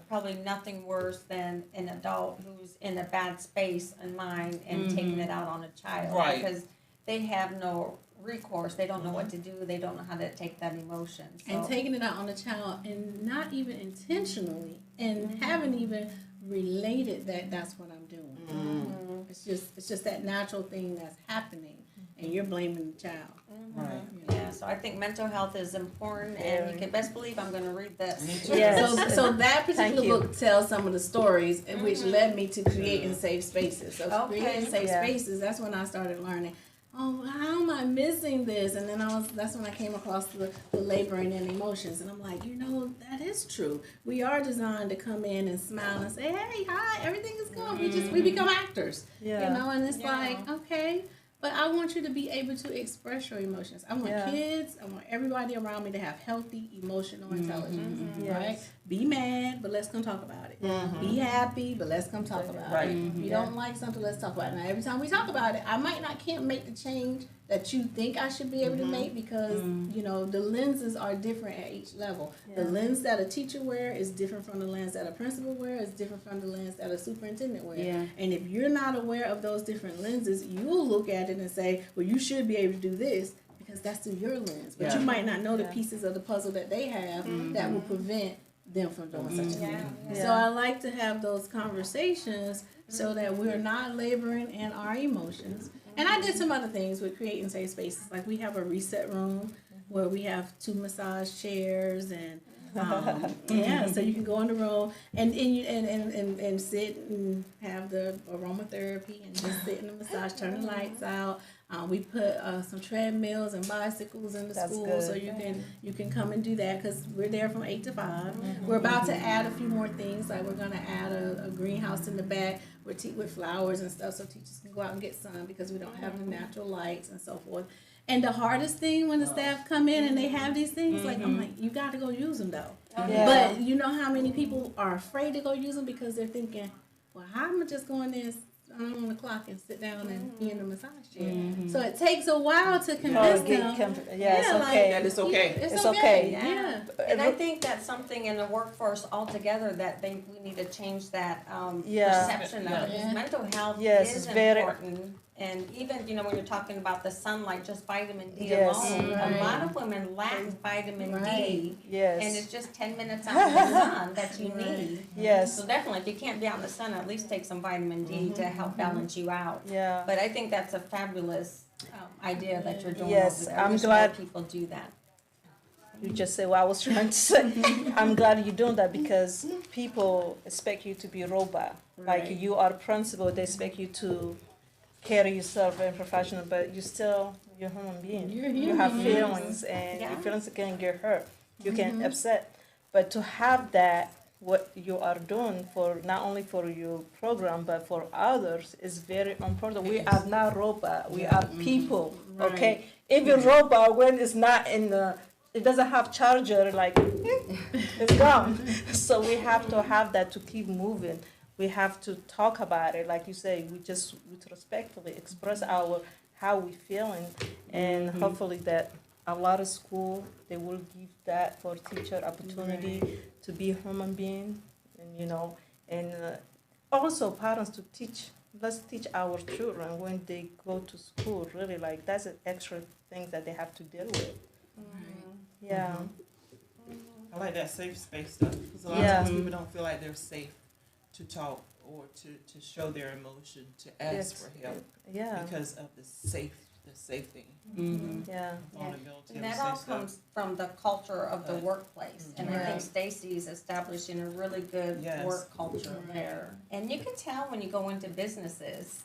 probably nothing worse than an adult who's in a bad space in mind and taking it out on a child. Right. Because they have no recourse. They don't know what to do. They don't know how to take that emotion. So. And taking it out on the child and not even intentionally and haven't even related that that's what I'm doing. It's just that natural thing that's happening and you're blaming the child. Right. Yeah, so I think mental health is important, and you can best believe I'm going to read this. Me too. Yes. So that particular you. book tells some of the stories, which led me to creating safe spaces. So Okay. creating safe Yeah. spaces, that's when I started learning. Oh, how am I missing this? And then that's when I came across the laboring in emotions. And I'm like, that is true. We are designed to come in and smile and say, hey, hi, everything is good. We become actors. Yeah. And it's Yeah. like, okay. But I want you to be able to express your emotions. I want Yeah. kids, I want everybody around me to have healthy emotional intelligence, Yes. right? Be mad, but let's come talk about it. Be happy, but let's come talk about Right. it. If you don't like something, let's talk about it. Now, every time we talk about it, I can't make the change that you think I should be able to make because, the lenses are different at each level. The lens that a teacher wear is different from the lens that a principal wear, is different from the lens that a superintendent wear. Yeah. And if you're not aware of those different lenses, you'll look at it and say, well, you should be able to do this because that's through your lens. But Yeah. you might not know the pieces of the puzzle that they have that will prevent them from doing such a thing. Yeah. So I like to have those conversations so that we're not laboring in our emotions. And I did some other things with creating safe spaces. Like we have a reset room where we have 2 massage chairs and so you can go in the room and sit and have the aromatherapy and just sit in the massage, turn the lights out. We put some treadmills and bicycles in the That's school, good. so you can come and do that because we're there from 8 to 5. We're about to add a few more things, like we're gonna add a greenhouse in the back with flowers and stuff, so teachers can go out and get sun because we don't have the natural lights and so forth. And the hardest thing when the staff come in and they have these things, I'm like, you got to go use them though. Yeah. But you know how many people are afraid to go use them because they're thinking, well, how am I just going there on the clock and sit down and be in the massage chair? So it takes a while to convince them. It's like, okay. That is okay. It's It's okay. Yeah. And I think that's something in the workforce altogether that we need to change that Yeah. perception of. Yeah. Mental health Yes, is it's very- important. And even, when you're talking about the sunlight, just vitamin D Yes. alone, Right. a lot of women lack vitamin D. Right. Yes. And it's just 10 minutes out in the sun that you need. Yes. So definitely, if you can't be out in the sun, at least take some vitamin D to help balance you out. Yeah. But I think that's a fabulous idea that you're doing. Yes, over there. I I'm wish glad- more people do that. You just say what I was trying to say. I'm glad you're doing that because people expect you to be robot. Like Right. you are principal, they expect you to carry yourself and professional, but you're a human being. You're You have human. feelings, and Yeah. your feelings can get hurt. You can upset. But to have that, what you are doing for not only for your program but for others is very important. We are not robot. We are people. Right. Okay. Even robot when it's not in the, it doesn't have charger. Like it's gone. So we have to have that to keep moving. We have to talk about it, like you say. We just with respectfully express our how we feeling, and hopefully that a lot of school they will give that for teacher opportunity to be human being, and and also parents to teach. Let's teach our children when they go to school. Really, like that's an extra thing that they have to deal with. Yeah. I like that safe space stuff, because a lot of times people don't feel like they're safe to talk or to show their emotion, to ask for help, because of the safety, Yeah. vulnerability. And of that safe all stuff. comes from the culture of the workplace. And I think Stacy's establishing a really good work culture there. And you can tell when you go into businesses,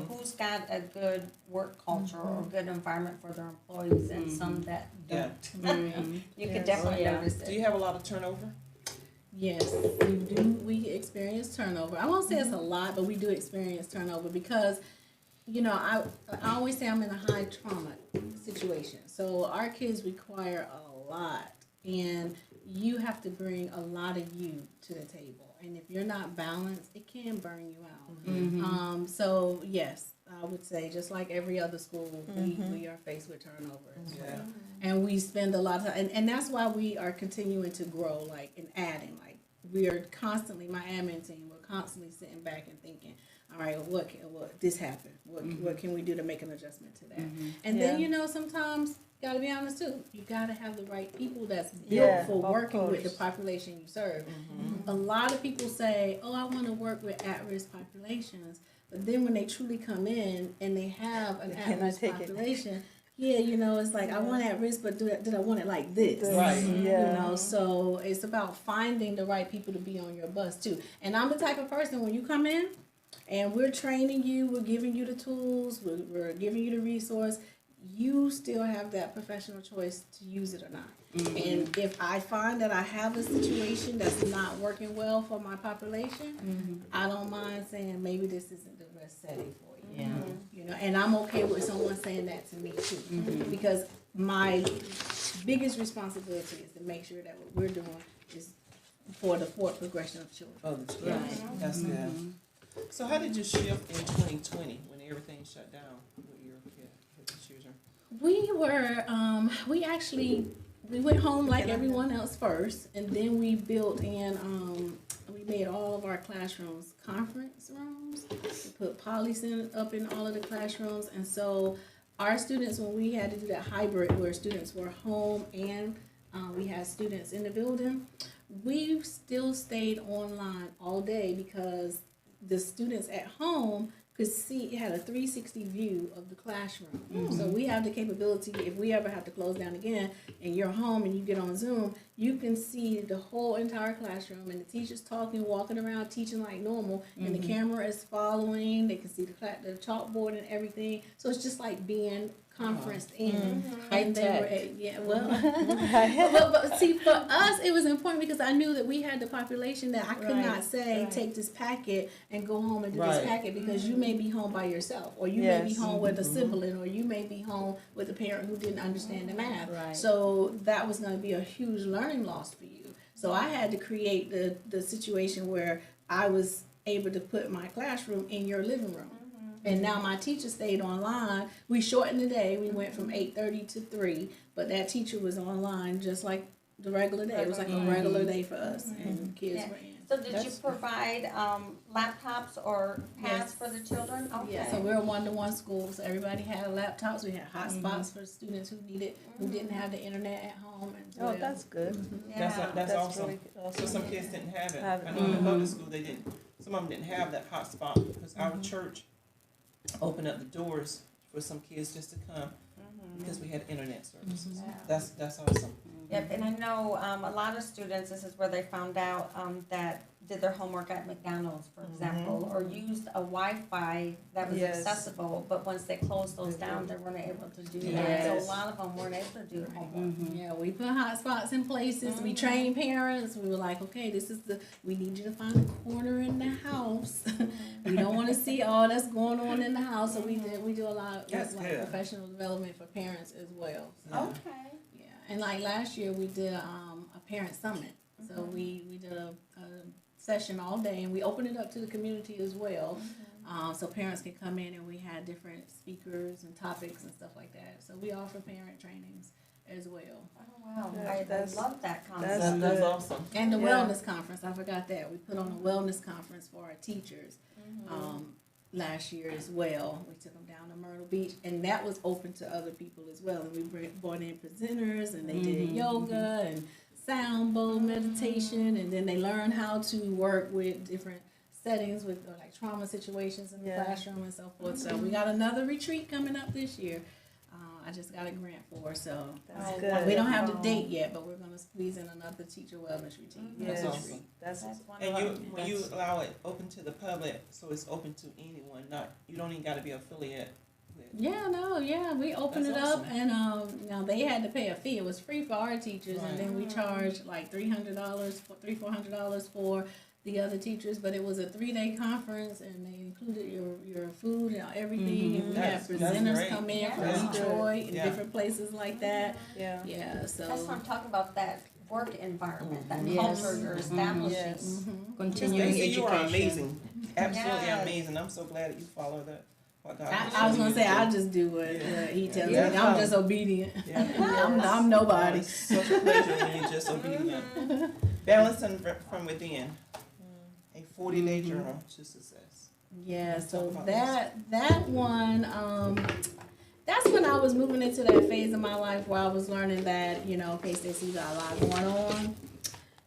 who's got a good work culture or good environment for their employees and some that don't. You can definitely notice Do you it. have a lot of turnover? Yes, we do. We experience turnover. I won't say it's a lot, but we do experience turnover because, I always say I'm in a high trauma situation. So our kids require a lot, and you have to bring a lot of you to the table. And if you're not balanced, it can burn you out. So yes, I would say just like every other school, we are faced with turnover as well. And we spend a lot of time, and that's why we are continuing to grow, like, and adding. Like, we are constantly, my admin team, we're constantly sitting back and thinking, all right, what this happened? What can we do to make an adjustment to that? And then, sometimes, gotta be honest too, you gotta have the right people that's built for working with the population you serve. A lot of people say, oh, I want to work with at-risk populations, but then when they truly come in and they have an at-risk population, it's like, I want at risk, but did I want it like this? Right. So it's about finding the right people to be on your bus too. And I'm the type of person, when you come in and we're training you, we're giving you the tools, we're giving you the resource, you still have that professional choice to use it or not. And if I find that I have a situation that's not working well for my population, I don't mind saying maybe this isn't the best setting for you. And I'm okay with someone saying that to me too, because my biggest responsibility is to make sure that what we're doing is for the forward progression of children. Oh, that's good. So how did you shift in 2020 when everything shut down with your children? We went home like everyone else first, and then we built in, we made all of our classrooms conference rooms. We put polyscene up in all of the classrooms, and so our students, when we had to do that hybrid where students were home and we had students in the building, we still stayed online all day because the students at home could see, it had a 360 view of the classroom. So we have the capability, if we ever have to close down again and you're home and you get on Zoom, you can see the whole entire classroom and the teachers talking, walking around, teaching like normal, and the camera is following, they can see the chalkboard and everything. So it's just like being conferenced in. And they were but see, for us, it was important because I knew that we had the population that I could not say, take this packet and go home and do this packet, because you may be home by yourself, or you may be home with a sibling, or you may be home with a parent who didn't understand the math. So that was going to be a huge learning loss for you. So I had to create the situation where I was able to put my classroom in your living room. And now my teacher stayed online. We shortened the day. We went from 8:30 to 3, but that teacher was online just like the regular day. It was like a regular day for us, and kids were in. So did you provide laptops or pads for the children? Okay. Yeah, so we're a one-to-one school, so everybody had laptops. We had hotspots for students who didn't have the internet at home. And That's good. That's awesome. Really awesome. So some kids didn't have it. I know in the public school they didn't. Some of them didn't have that hotspot because our church opened up the doors for some kids just to come because we had internet services. That's awesome. Yep, and I know a lot of students, this is where they found out that did their homework at McDonald's, for example, or used a Wi-Fi that was Yes. accessible, but once they closed those down, they weren't able to do that. Yes. So a lot of them weren't able to do homework. Yeah, we put hotspots in places. We train parents. We were like, okay, we need you to find a corner in the house. We don't want to see all that's going on in the house. So we do a lot of That's like good. professional development for parents as well. So, Okay. yeah, and like last year we did a parent summit. So we did a session all day, and we opened it up to the community as well. So parents can come in, and we had different speakers and topics and stuff like that. So we offer parent trainings as well. Oh, wow. Yeah, I that's- love that concept. That's good. awesome. And the Yeah. wellness conference, I forgot that. We put on a wellness conference for our teachers last year as well. We took them down to Myrtle Beach, and that was open to other people as well. And we brought in presenters, and they did yoga and sound bowl meditation, and then they learned how to work with different settings with like trauma situations in the Yeah. classroom and so forth. So we got another retreat coming up this year. I just got a grant for, so That's Oh, good. we don't have the date yet, but we're gonna squeeze in another teacher wellness retreat. Yes. That's awesome. That's That's And wonderful. when you allow it open to the public, so it's open to anyone, you don't even gotta be affiliate with. We opened That's it up, awesome. and they had to pay a fee. It was free for our teachers, and then we charged like $400 for the other teachers. But it was a 3-day conference, and they included your food and everything. And we had That's presenters great. come in from That's Detroit and Yeah. different places like that. yeah. Yeah, so That's what I'm talking about, that work environment, that Yes. culture you're establishing. Yes. Continuing Stacey, you are education. amazing. Absolutely Yes. amazing. I'm so glad that you follow what God has I was shown gonna you say to do. I just do what he tells Yeah. me. I'm just obedient. Yeah. I'm nobody. It's such a pleasure when you're just obedient. Balancing from within. A 40-day journal to success. Yeah, so Talk about that one, that's when I was moving into that phase of my life where I was learning that, okay, Stacey, you got a lot going on.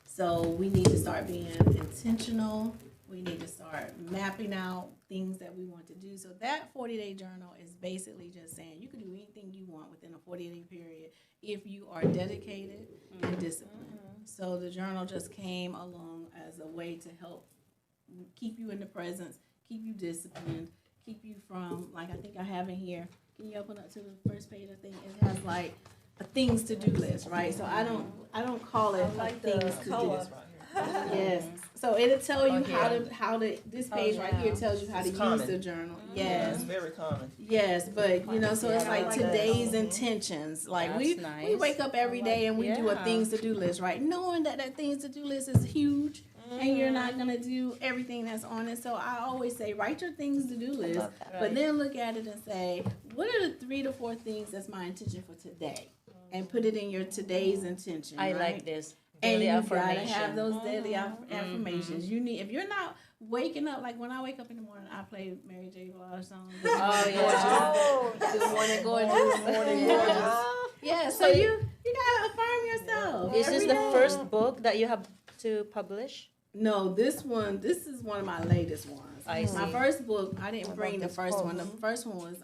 So we need to start being intentional. We need to start mapping out things that we want to do. So that 40-day journal is basically just saying you can do anything you want within a 40-day period if you are dedicated and disciplined. So the journal just came along as a way to help keep you in the presence, keep you disciplined, keep you from, like I think I have in here. Can you open up to the first page? I think it has like a things to do list, right? So I don't call it like things the to do. color. Yes. So it'll tell you how to this page right yeah. here tells you how to It's use common. the journal. Yeah, Yes. it's very common. Yes, but so it's Yeah, like I like today's that. intentions. Like That's we nice. wake up every day and we do a Yeah. things to do list, right? Knowing that things to do list is huge and you're not gonna do everything that's on it. So I always say write your things to do list, love that. but then look at it and say, what are the 3 to 4 things that's my intention for today? And put it in your today's intention. I right? like this. And Daily you gotta affirmation. have those daily affirmations. You need, if you're not waking up, like when I wake up in the morning, I play Mary J. Blige songs. Oh, yeah. Good morning, gorgeous. Good morning, gorgeous. Yeah, so you gotta affirm yourself. Is this every the day. first book that you have to publish? No, this is one of my latest ones. I My see. first book, I didn't I bring love the this first one. The quote. first one was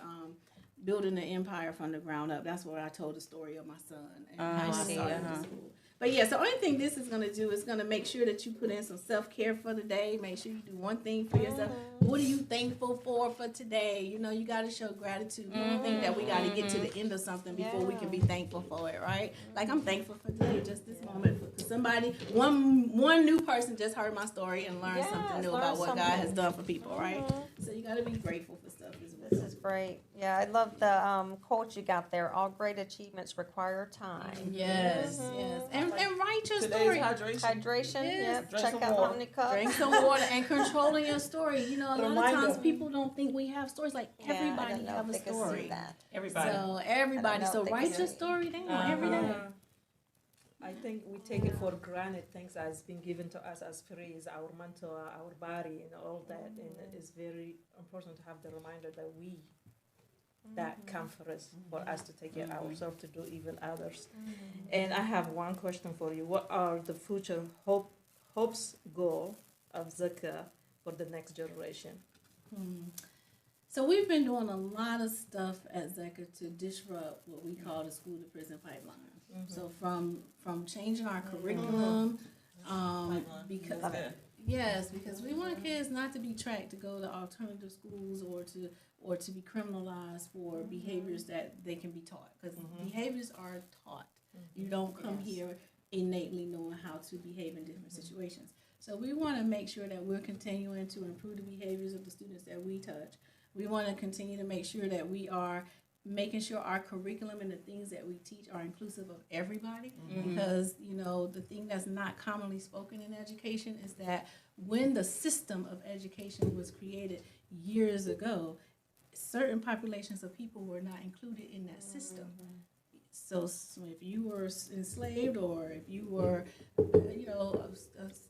building an empire from the ground up. That's where I told the story of my son and how I he see, started uh-huh. the school. But yeah, so the only thing this is gonna do is gonna make sure that you put in some self-care for the day. Make sure you do one thing for yourself. What are you thankful for today? You gotta show gratitude. I think that we gotta get to the end of something before we can be thankful for it, right? Like I'm thankful for today, just this moment. For somebody, one new person just heard my story and learned something new learn about what God something. has done for people, right? So you gotta be grateful for stuff as well. This is great. Yeah, I love the quote you got there. All great achievements require time. Yes, yes. And write your Today's story. hydration. Hydration. Yes. Yep. Drink Check some out how water. many cups. Drink some water and controlling your story. A lot of Reminder. times people don't think we have stories. Like Yeah, I everybody don't know have if a they can see story. that. Everybody. So everybody. I don't know So if they write can your see. story down every day. I think we take it for granted. Things has been given to us as free, is our mental, our body, and all that. And it's very important to have the reminder that that come for us to take care of ourselves, to do even others. And I have one question for you. What are the future hopes, goal of Zaka for the next generation? So we've been doing a lot of stuff at Zeka to disrupt what we call the school to prison pipeline. So from changing our curriculum, because That's good. Yes, because we want kids not to be tracked to go to alternative schools or to be criminalized for behaviors that they can be taught. Because behaviors are taught. You don't come here innately knowing how to behave in different situations. So we want to make sure that we're continuing to improve the behaviors of the students that we touch. We want to continue to make sure that we are making sure our curriculum and the things that we teach are inclusive of everybody, because the thing that's not commonly spoken in education is that when the system of education was created years ago, certain populations of people were not included in that system. So if you were enslaved or if you were,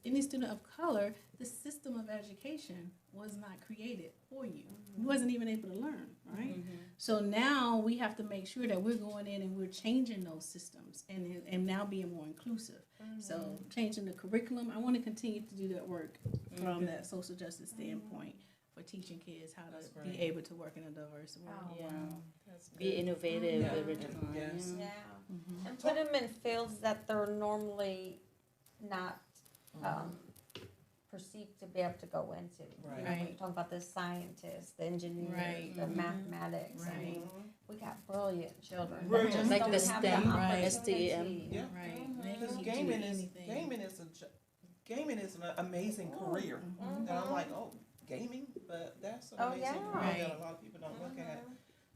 any student of color, the system of education was not created for you. You wasn't even able to learn, right? So now we have to make sure that we're going in and we're changing those systems and now being more inclusive. So changing the curriculum, I want to continue to do that work from that social justice standpoint. For teaching kids how to be able to work in a diverse world. Yeah. Be innovative every time. Yes. Yeah. And put them in fields that they're normally not perceived to be able to go into. Right. You know, when you talk about the scientists, the engineers, the mathematics. I mean, we got brilliant children. that just Like don't the have STEM, opportunity. STEM. Yeah. Right. Because gaming is an amazing career. And I'm like, gaming, but that's an amazing career that a lot of people don't look at.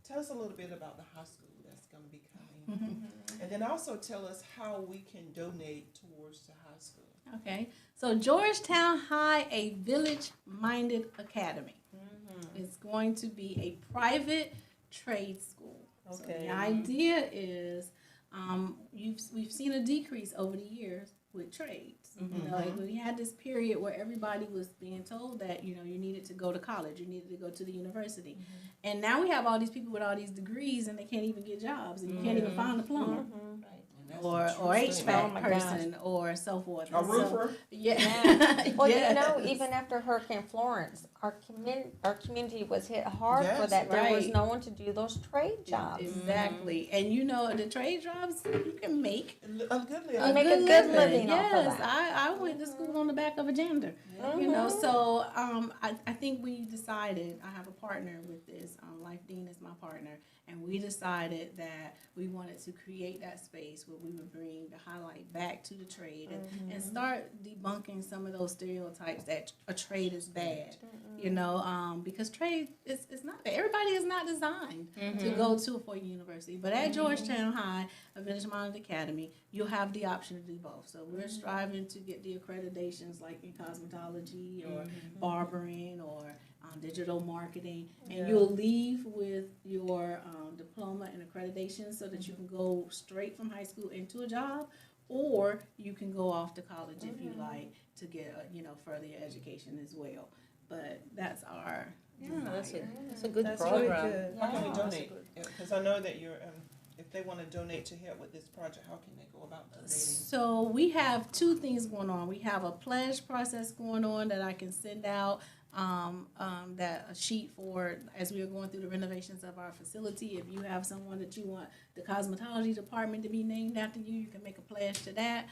Tell us a little bit about the high school that's going to be coming. And then also tell us how we can donate towards the high school. Okay, so Georgetown High, a village-minded academy. It's going to be a private trade school. So the idea is we've seen a decrease over the years with trades. Like we had this period where everybody was being told that you needed to go to college, you needed to go to the university, and now we have all these people with all these degrees and they can't even get jobs, and you can't even find a plumber. Or HVAC person or so forth. A roofer. Well, even after Hurricane Florence, our community was hit hard for that. There was no one to do those trade jobs. Exactly. And the trade jobs you can make a good living. You make a good living off of Yes, that. I went to school on the back of a janitor. So I think we decided, I have a partner with this, Life Dean is my partner, and we decided that we wanted to create that space where we would bring the highlight back to the trade and start debunking some of those stereotypes that a trade is bad. Because trade is not bad. Everybody is not designed to go to a four-year university. But at Georgetown High, a village-minded academy, you'll have the option to do both. So we're striving to get the accreditations like in cosmetology or barbering or digital marketing. And you'll leave with your diploma and accreditation so that you can go straight from high school into a job, or you can go off to college if you like to get further education as well. But that's our That's a good That's program. really good. How can we donate? Because I know that you're, if they want to donate to help with this project, how can they go about donating? So we have two things going on. We have a pledge process going on that I can send out. That a sheet for as we are going through the renovations of our facility. If you have someone that you want the cosmetology department to be named after you, you can make a pledge to that.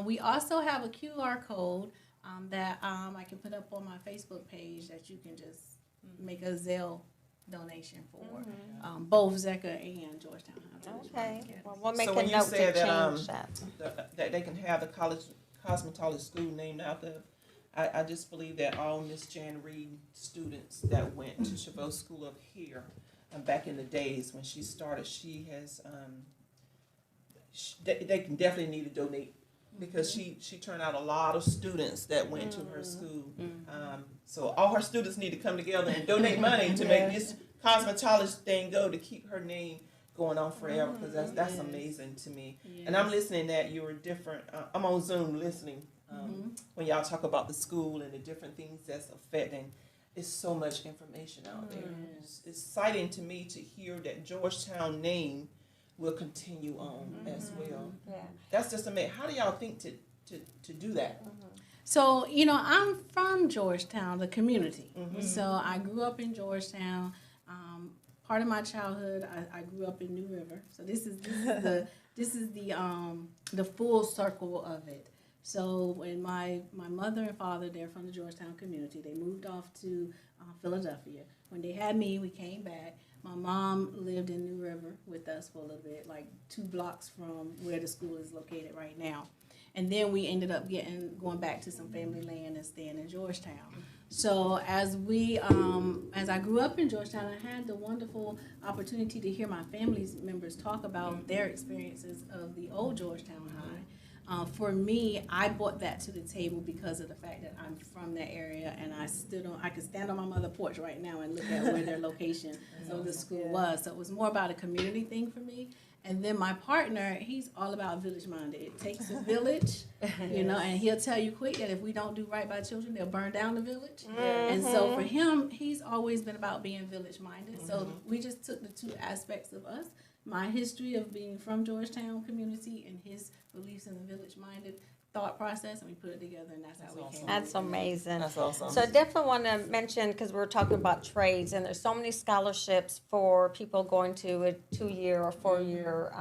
We also have a QR code that I can put up on my Facebook page that you can just make a Zelle donation for both Zecca and Georgetown High. Okay, well, we'll make So a when you note to said change that, that. that they can have the college cosmetology school named after, I just believe that all Miss Jan Reed students that went to Chavot School up here, back in the days when she started, she has, they can definitely need to donate because she turned out a lot of students that went to her school. So all her students need to come together and donate money to make this cosmetologist thing go, to keep her name going on forever, because that's amazing to me. And I'm listening that you're different. I'm on Zoom listening when y'all talk about the school and the different things that's affecting. It's so much information out there. It's exciting to me to hear that Georgetown name will continue on as well. Yeah. That's just amazing. How do y'all think to do that? So, I'm from Georgetown, the community. So I grew up in Georgetown. Part of my childhood, I grew up in New River. So this is the full circle of it. So when my mother and father, they're from the Georgetown community, they moved off to Philadelphia. When they had me, we came back. My mom lived in New River with us for a little bit, like 2 blocks from where the school is located right now. And then we ended up going back to some family land and staying in Georgetown. So as I grew up in Georgetown, I had the wonderful opportunity to hear my family members talk about their experiences of the old Georgetown High. For me, I brought that to the table because of the fact that I'm from that area, and I could stand on my mother's porch right now and look at where their location of the school was. So it was more about a community thing for me. And then my partner, he's all about village minded. It takes a village, and he'll tell you quick that if we don't do right by children, they'll burn down the village. And so for him, he's always been about being village minded. So we just took the 2 aspects of us, my history of being from Georgetown community and his beliefs in the village minded thought process, and we put it together, and that's how we came. That's amazing. That's awesome. So I definitely want to mention, because we're talking about trades, and there's so many scholarships for people going to a 2-year or 4-year,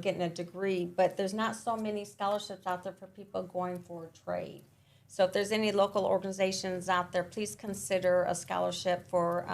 getting a degree, but there's not so many scholarships out there for people going for a trade. So if there's any local organizations out there, please consider a scholarship for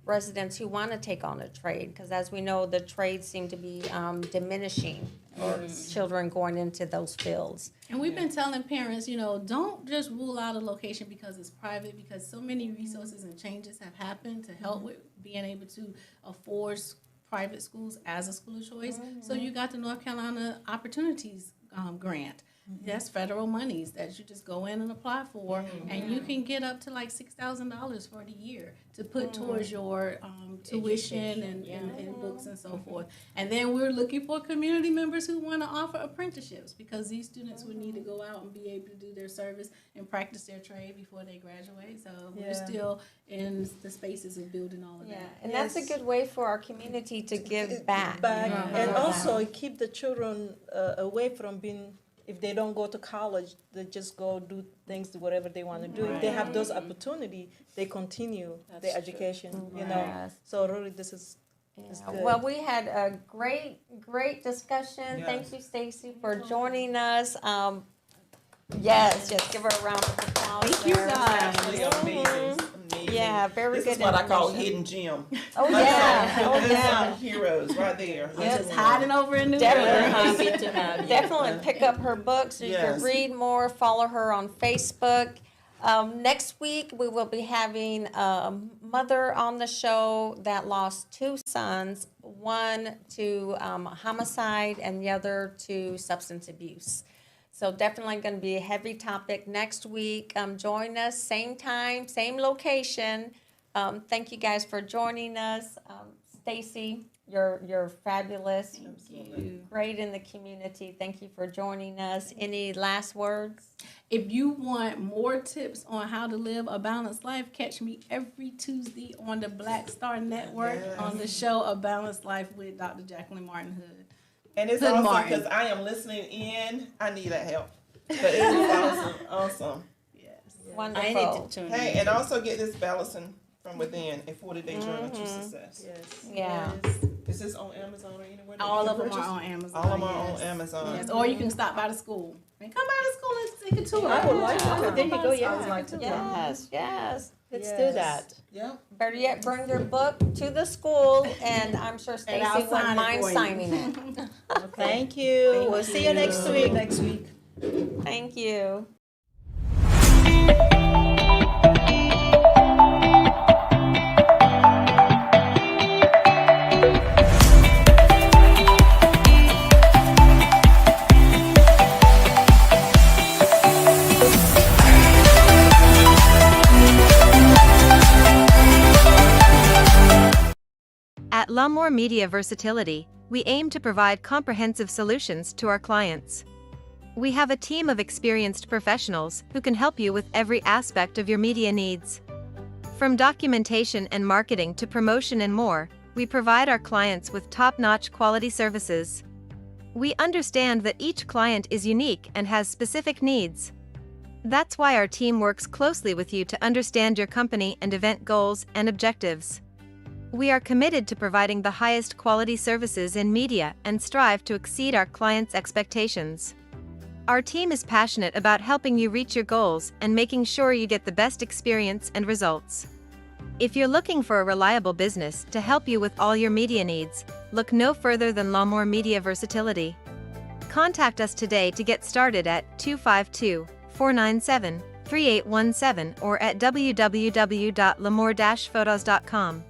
residents who want to take on a trade, because as we know, the trades seem to be diminishing, or children going into those fields. And we've been telling parents, don't just rule out a location because it's private, because so many resources and changes have happened to help with being able to afford private schools as a school of choice. So you got the North Carolina Opportunities Grant. That's federal monies that you just go in and apply for, and you can get up to like $6,000 for the year to put towards your tuition and books and so forth. And then we're looking for community members who want to offer apprenticeships, because these students would need to go out and be able to do their service and practice their trade before they graduate. So we're still in the spaces of building all of that. And that's a good way for our community to give back. And also keep the children away from being, if they don't go to college, they just go do things, whatever they want to do. If they have those opportunities, they continue their education, So really this is good. Well, we had a great discussion. Yes. Thank you, Stacy, for joining us. Yes, just give her a round of applause. Thank you, guys. Absolutely amazing. Yeah, very This good is what I call information. hidden gem. Oh, yeah. These are heroes right there. Just hiding over in New We're York. happy to have you. Definitely pick up her books. You can Yes. read more. Follow her on Facebook. Next week, we will be having a mother on the show that lost 2 sons, one to homicide and the other to substance abuse. So definitely going to be a heavy topic next week. Join us, same time, same location. Thank you guys for joining us. Stacy, you're fabulous. Absolutely. Great in the community. Thank you for joining us. Any last words? If you want more tips on how to live a balanced life, catch me every Tuesday on the Black Star Network on the show A Balanced Life with Dr. Jacqueline Martin Hood. And it's Good awesome Martin. because I am listening in. I need that help. But it is awesome. Yes. Wonderful. I need to tune in. Hey, and also get this Balancing from Within, a 40-day journey to success. Yes. Yeah. Is this on Amazon or anywhere? that All you of can them purchase? are on Amazon. All of them are yes. on Amazon. Yes, or you can stop by the school. And come by the school and take a tour. I would like to. There you go, yeah. I would like to. Yes. Let's Yes. do that. Yeah. Better yet, bring your book to the school, and I'm sure Stacy I'll sign wouldn't it mind for you. signing it. Thank you. We'll see you next week. Next week. Thank you. At Lamar Media Versatility, we aim to provide comprehensive solutions to our clients. We have a team of experienced professionals who can help you with every aspect of your media needs. From documentation and marketing to promotion and more, we provide our clients with top-notch quality services. We understand that each client is unique and has specific needs. That's why our team works closely with you to understand your company and event goals and objectives. We are committed to providing the highest quality services in media and strive to exceed our clients' expectations. Our team is passionate about helping you reach your goals and making sure you get the best experience and results. If you're looking for a reliable business to help you with all your media needs, look no further than Lamar Media Versatility. Contact us today to get started at 252-497-3817 or at www.lamar-photos.com.